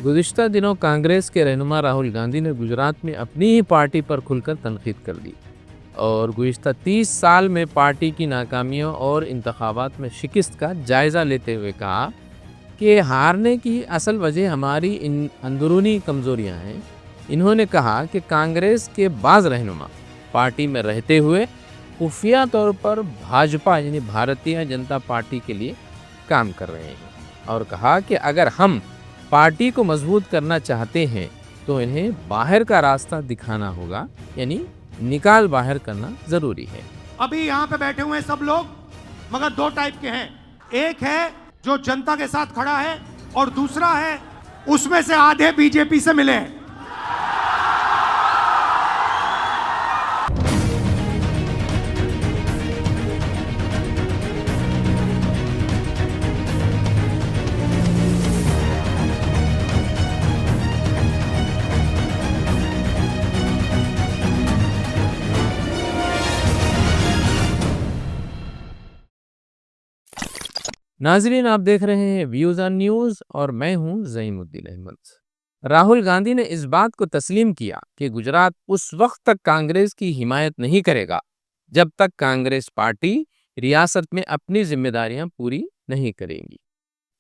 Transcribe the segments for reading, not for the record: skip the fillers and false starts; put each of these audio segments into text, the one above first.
گزشتہ دنوں کانگریس کے رہنما راہل گاندھی نے گجرات میں اپنی ہی پارٹی پر کھل کر تنقید کر دی اور گزشتہ 30 سال میں پارٹی کی ناکامیوں اور انتخابات میں شکست کا جائزہ لیتے ہوئے کہا کہ ہارنے کی اصل وجہ ہماری اندرونی کمزوریاں ہیں۔ انہوں نے کہا کہ کانگریس کے بعض رہنما پارٹی میں رہتے ہوئے خفیہ طور پر بھاجپا یعنی بھارتیہ جنتا پارٹی کے لیے کام کر رہے ہیں، اور کہا کہ اگر ہم پارٹی کو مضبوط کرنا چاہتے ہیں تو انہیں باہر کا راستہ دکھانا ہوگا، یعنی نکال باہر کرنا ضروری ہے۔ ابھی یہاں پہ بیٹھے ہوئے سب لوگ مگر دو ٹائپ کے ہیں، ایک ہے جو جنتا کے ساتھ کھڑا ہے اور دوسرا ہے اس میں سے آدھے بی جے پی سے ملے ہیں۔ ناظرین، آپ دیکھ رہے ہیں ویوز آن نیوز اور میں ہوں زعیم الدین احمد۔ راہل گاندھی نے اس بات کو تسلیم کیا کہ گجرات اس وقت تک کانگریس کی حمایت نہیں کرے گا جب تک کانگریس پارٹی ریاست میں اپنی ذمہ داریاں پوری نہیں کرے گی،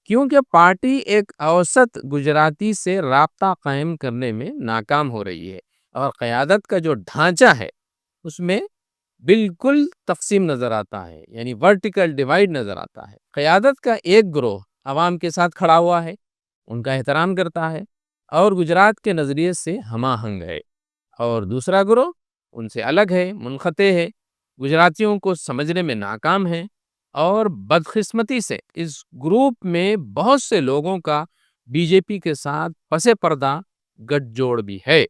کیونکہ پارٹی ایک اوسط گجراتی سے رابطہ قائم کرنے میں ناکام ہو رہی ہے اور قیادت کا جو ڈھانچہ ہے اس میں بالکل تقسیم نظر آتا ہے، یعنی ورٹیکل ڈیوائیڈ نظر آتا ہے۔ قیادت کا ایک گروہ عوام کے ساتھ کھڑا ہوا ہے، ان کا احترام کرتا ہے اور گجرات کے نظریے سے ہم آہنگ ہے، اور دوسرا گروہ ان سے الگ ہے، منقطع ہے، گجراتیوں کو سمجھنے میں ناکام ہے، اور بدقسمتی سے اس گروپ میں بہت سے لوگوں کا بی جے پی کے ساتھ پس پردہ گٹھ جوڑ بھی ہے،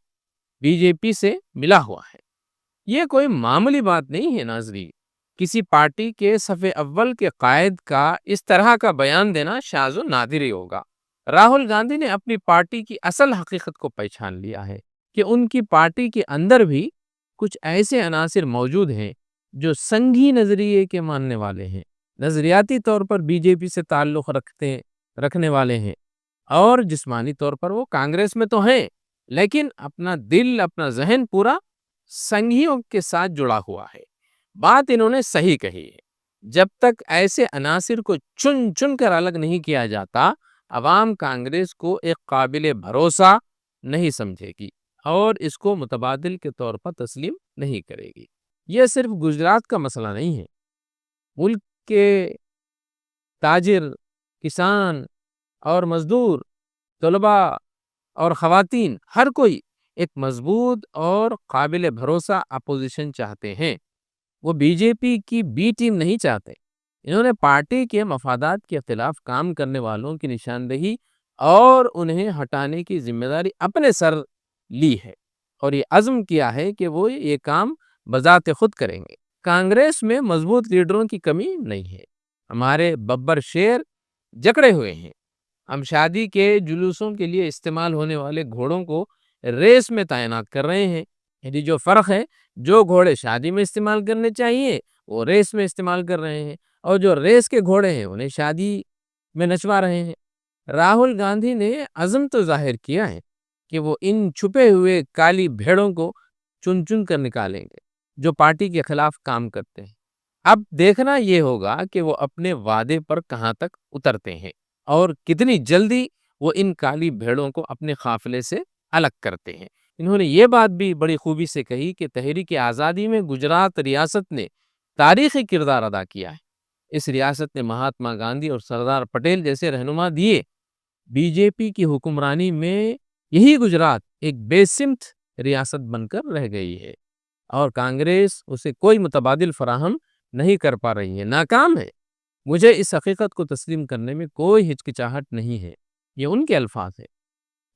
بی جے پی سے ملا ہوا ہے۔ یہ کوئی معمولی بات نہیں ہے ناظرین، کسی پارٹی کے صف اول کے قائد کا اس طرح کا بیان دینا شاذ و نادر ہی ہوگا۔ راہل گاندھی نے اپنی پارٹی کی اصل حقیقت کو پہچان لیا ہے کہ ان کی پارٹی کے اندر بھی کچھ ایسے عناصر موجود ہیں جو سنگھی نظریے کے ماننے والے ہیں، نظریاتی طور پر بی جے پی سے تعلق رکھنے والے ہیں، اور جسمانی طور پر وہ کانگریس میں تو ہیں، لیکن اپنا دل اپنا ذہن پورا سنگھیوں کے ساتھ جڑا ہوا ہے۔ بات انہوں نے صحیح کہی ہے، جب تک ایسے عناصر کو چن چن کر الگ نہیں کیا جاتا، عوام کانگریس کو ایک قابل بھروسہ نہیں سمجھے گی اور اس کو متبادل کے طور پر تسلیم نہیں کرے گی۔ یہ صرف گجرات کا مسئلہ نہیں ہے، ملک کے تاجر، کسان اور مزدور، طلباء اور خواتین، ہر کوئی ایک مضبوط اور قابل بھروسہ اپوزیشن چاہتے ہیں۔ وہ بی جے پی کی بی ٹیم نہیں چاہتے۔ انہوں نے پارٹی کے مفادات کے خلاف کام کرنے والوں کی نشاندہی اور انہیں ہٹانے کی ذمہ داری اپنے سر لی ہے، اور یہ عزم کیا ہے کہ وہ یہ کام بذات خود کریں گے۔ کانگریس میں مضبوط لیڈروں کی کمی نہیں ہے، ہمارے ببر شیر جکڑے ہوئے ہیں۔ ہم شادی کے جلوسوں کے لیے استعمال ہونے والے گھوڑوں کو ریس میں تعینات کر رہے ہیں، یعنی جو فرق ہے، جو گھوڑے شادی میں استعمال کرنے چاہیے وہ ریس میں استعمال کر رہے ہیں، اور جو ریس کے گھوڑے ہیں انہیں شادی میں نچوا رہے ہیں۔ راہل گاندھی نے عزم تو ظاہر کیا ہے کہ وہ ان چھپے ہوئے کالی بھیڑوں کو چن چن کر نکالیں گے جو پارٹی کے خلاف کام کرتے ہیں۔ اب دیکھنا یہ ہوگا کہ وہ اپنے وعدے پر کہاں تک اترتے ہیں اور کتنی جلدی وہ ان کالی بھیڑوں کو اپنے قافلے سے الگ کرتے ہیں۔ انہوں نے یہ بات بھی بڑی خوبی سے کہی کہ تحریک آزادی میں گجرات ریاست نے تاریخی کردار ادا کیا ہے۔ اس ریاست نے مہاتما گاندھی اور سردار پٹیل جیسے رہنما دیے۔ بی جے پی کی حکمرانی میں یہی گجرات ایک بے سمت ریاست بن کر رہ گئی ہے، اور کانگریس اسے کوئی متبادل فراہم نہیں کر پا رہی ہے، ناکام ہے۔ مجھے اس حقیقت کو تسلیم کرنے میں کوئی ہچکچاہٹ نہیں ہے، یہ ان کے الفاظ ہیں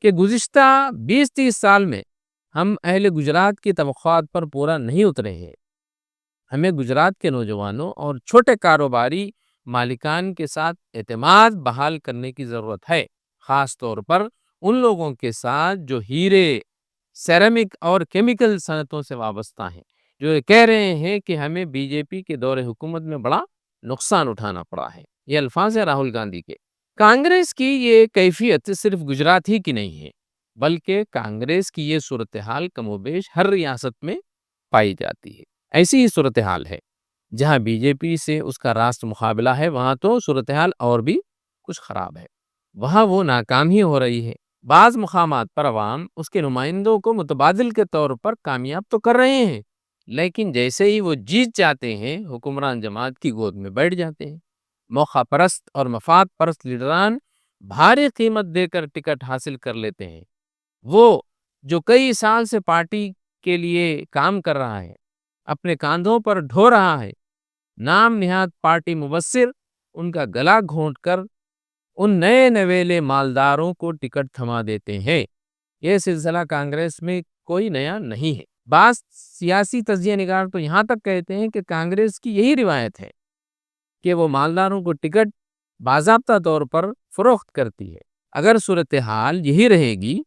کہ گزشتہ 20-30 سال میں ہم اہل گجرات کی توقعات پر پورا نہیں اترے ہیں۔ ہمیں گجرات کے نوجوانوں اور چھوٹے کاروباری مالکان کے ساتھ اعتماد بحال کرنے کی ضرورت ہے، خاص طور پر ان لوگوں کے ساتھ جو ہیرے، سیرامک اور کیمیکل صنعتوں سے وابستہ ہیں، جو یہ کہہ رہے ہیں کہ ہمیں بی جے پی کے دور حکومت میں بڑا نقصان اٹھانا پڑا ہے۔ یہ الفاظ ہیں راہل گاندھی کے۔ کانگریس کی یہ کیفیت صرف گجرات ہی کی نہیں ہے، بلکہ کانگریس کی یہ صورتحال کم و بیش ہر ریاست میں پائی جاتی ہے۔ ایسی ہی صورتحال ہے جہاں بی جے پی سے اس کا راست مقابلہ ہے، وہاں تو صورتحال اور بھی کچھ خراب ہے، وہاں وہ ناکام ہی ہو رہی ہے۔ بعض مقامات پر عوام اس کے نمائندوں کو متبادل کے طور پر کامیاب تو کر رہے ہیں، لیکن جیسے ہی وہ جیت جاتے ہیں حکمران جماعت کی گود میں بیٹھ جاتے ہیں۔ موقع پرست اور مفاد پرست لیڈران بھاری قیمت دے کر ٹکٹ حاصل کر لیتے ہیں۔ وہ جو کئی سال سے پارٹی کے لیے کام کر رہا ہے، اپنے کاندھوں پر ڈھو رہا ہے، نام نہاد پارٹی مبصر ان کا گلا گھونٹ کر ان نئے نویلے مالداروں کو ٹکٹ تھما دیتے ہیں۔ یہ سلسلہ کانگریس میں کوئی نیا نہیں ہے۔ بعض سیاسی تجزیہ نگار تو یہاں تک کہتے ہیں کہ کانگریس کی یہی روایت ہے کہ وہ مالداروں کو ٹکٹ باضابطہ طور پر فروخت کرتی ہے۔ اگر صورتحال یہی رہے گی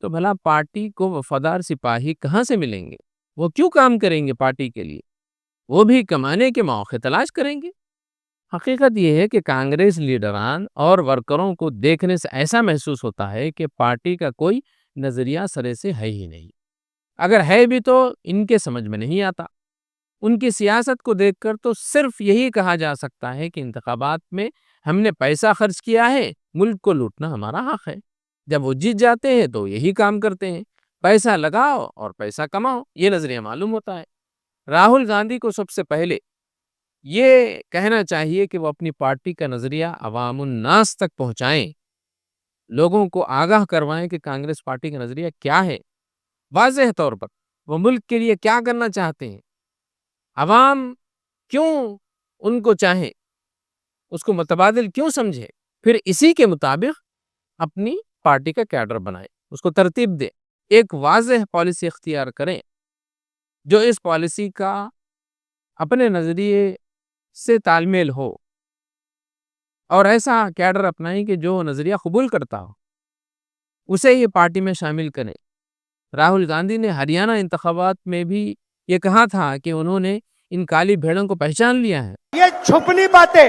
تو بھلا پارٹی کو وفادار سپاہی کہاں سے ملیں گے؟ وہ کیوں کام کریں گے پارٹی کے لیے؟ وہ بھی کمانے کے مواقع تلاش کریں گے۔ حقیقت یہ ہے کہ کانگریس لیڈران اور ورکروں کو دیکھنے سے ایسا محسوس ہوتا ہے کہ پارٹی کا کوئی نظریہ سرے سے ہے ہی نہیں، اگر ہے بھی تو ان کے سمجھ میں نہیں آتا۔ ان کی سیاست کو دیکھ کر تو صرف یہی کہا جا سکتا ہے کہ انتخابات میں ہم نے پیسہ خرچ کیا ہے، ملک کو لوٹنا ہمارا حق ہے۔ جب وہ جیت جاتے ہیں تو یہی کام کرتے ہیں، پیسہ لگاؤ اور پیسہ کماؤ، یہ نظریہ معلوم ہوتا ہے۔ راہل گاندھی کو سب سے پہلے یہ کہنا چاہیے کہ وہ اپنی پارٹی کا نظریہ عوام الناس تک پہنچائیں، لوگوں کو آگاہ کروائیں کہ کانگریس پارٹی کا نظریہ کیا ہے، واضح طور پر وہ ملک کے لیے کیا کرنا چاہتے ہیں، عوام کیوں ان کو چاہیں، اس کو متبادل کیوں سمجھے، پھر اسی کے مطابق اپنی پارٹی کا کیڈر بنائیں، اس کو ترتیب دیں، ایک واضح پالیسی اختیار کریں جو اس پالیسی کا اپنے نظریے سے تال میل ہو، اور ایسا کیڈر اپنائیں کہ جو نظریہ قبول کرتا ہو، اسے یہ پارٹی میں شامل کریں۔ راہل گاندھی نے ہریانہ انتخابات میں بھی یہ کہا تھا کہ انہوں نے ان کالی بھیڑوں کو پہچان لیا ہے۔ یہ چھپنی باتیں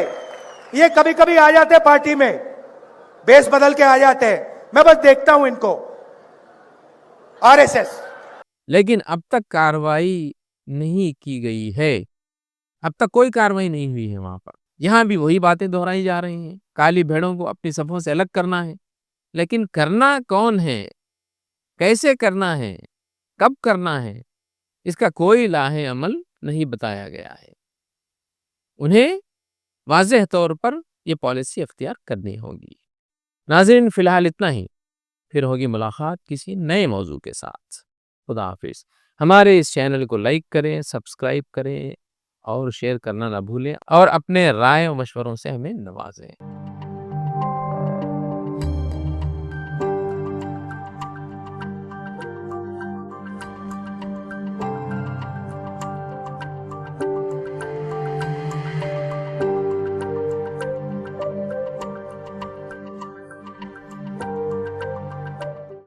یہ کبھی کبھی آ جاتے پارٹی میں، بیس بدل کے آ جاتے ہیں، میں بس دیکھتا ہوں ان کو، آر ایس ایس۔ لیکن اب تک کارروائی نہیں کی گئی ہے، اب تک کوئی کارروائی نہیں ہوئی ہے وہاں پر، یہاں بھی وہی باتیں دہرائی جا رہی ہیں، کالی بھیڑوں کو اپنی صفوں سے الگ کرنا ہے، لیکن کرنا کون ہے، کیسے کرنا ہے، کب کرنا ہے، اس کا کوئی لاہ عمل نہیں بتایا گیا ہے۔ انہیں واضح طور پر یہ پالیسی اختیار کرنی ہوگی۔ ناظرین، فی الحال اتنا ہی، پھر ہوگی ملاقات کسی نئے موضوع کے ساتھ۔ خدا حافظ۔ ہمارے اس چینل کو لائک کریں، سبسکرائب کریں اور شیئر کرنا نہ بھولیں، اور اپنے رائے و مشوروں سے ہمیں نوازیں۔